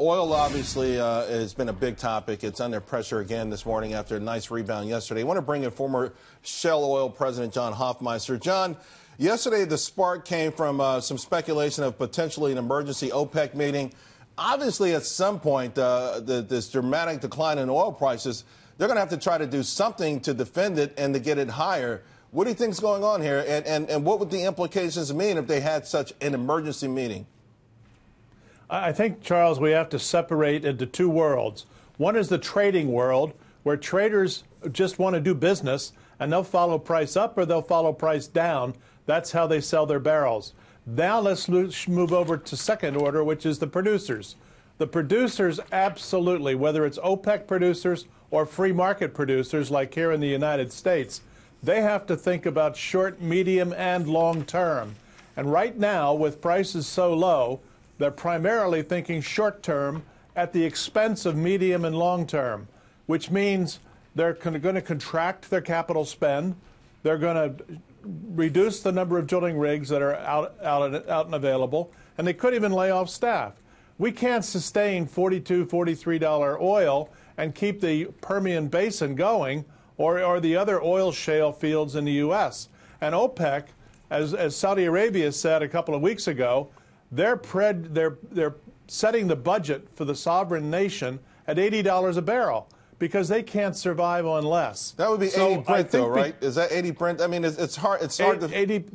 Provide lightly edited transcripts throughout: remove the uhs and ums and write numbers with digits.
Oil obviously has been a big topic. It's under pressure again this morning after a nice rebound yesterday. I want to bring in former Shell Oil President John Hofmeister. John, yesterday the spark came from some speculation of potentially an emergency OPEC meeting. Obviously, at some point, this dramatic decline in oil prices, they're going to have to try to do something to defend it and to get it higher. What do you think is going on here? And what would the implications mean if they had such an emergency meeting? I think, Charles, we have to separate into two worlds. One is the trading world, where traders just want to do business, and they'll follow price up or they'll follow price down. That's how they sell their barrels. Now let's move over to second order, which is the producers. The producers absolutely, whether it's OPEC producers or free market producers like here in the United States, they have to think about short, medium, and long term. And right now, with prices so low, they're primarily thinking short term at the expense of medium and long term, which means they're going to contract their capital spend. They're going to reduce the number of drilling rigs that are out and available, and they could even lay off staff. We can't sustain $42, $43 oil and keep the Permian Basin going or the other oil shale fields in the U.S. And OPEC, as Saudi Arabia said a couple of weeks ago, they're setting the budget for the sovereign nation at $80 a barrel because they can't survive on less. That would be 80 Brent, though, right? Is that 80 Brent? I mean, it's hard. It's hard to. 80.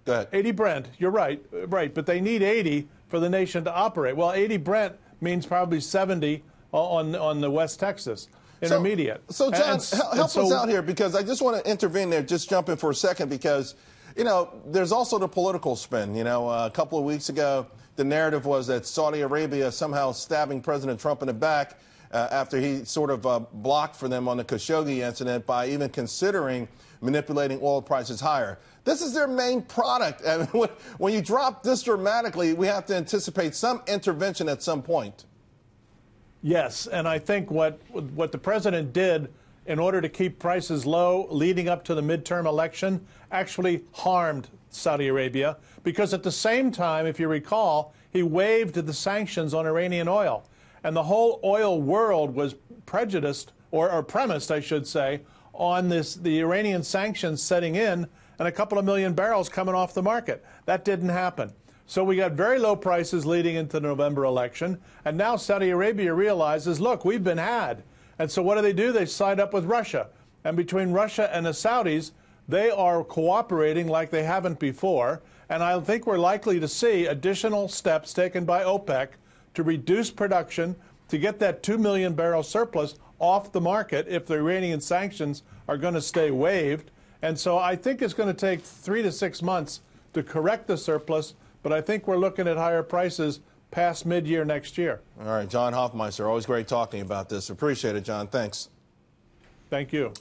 Go ahead. 80 Brent. You're right. Right, but they need 80 for the nation to operate. Well, 80 Brent means probably 70 on the West Texas Intermediate. So John, help us out here, because I just want to intervene there. Just jump in for a second, because there's also the political spin. A couple of weeks ago, the narrative was that Saudi Arabia somehow stabbing President Trump in the back after he sort of blocked for them on the Khashoggi incident by even considering manipulating oil prices higher. This is their main product. And when you drop this dramatically, we have to anticipate some intervention at some point. Yes, and I think what the president did in order to keep prices low leading up to the midterm election actually harmed Saudi Arabia, because at the same time, if you recall, he waived the sanctions on Iranian oil. And the whole oil world was prejudiced, or premised, I should say, on the Iranian sanctions setting in and a couple of million barrels coming off the market. That didn't happen. So we got very low prices leading into the November election, and now Saudi Arabia realizes, look, we've been had. And so what do? They side up with Russia. And between Russia and the Saudis, they are cooperating like they haven't before. And I think we're likely to see additional steps taken by OPEC to reduce production, to get that 2 million barrel surplus off the market if the Iranian sanctions are going to stay waived. And so I think it's going to take 3 to 6 months to correct the surplus, but I think we're looking at higher prices past mid-year next year. All right, John Hofmeister, always great talking about this. Appreciate it, John. Thanks. Thank you.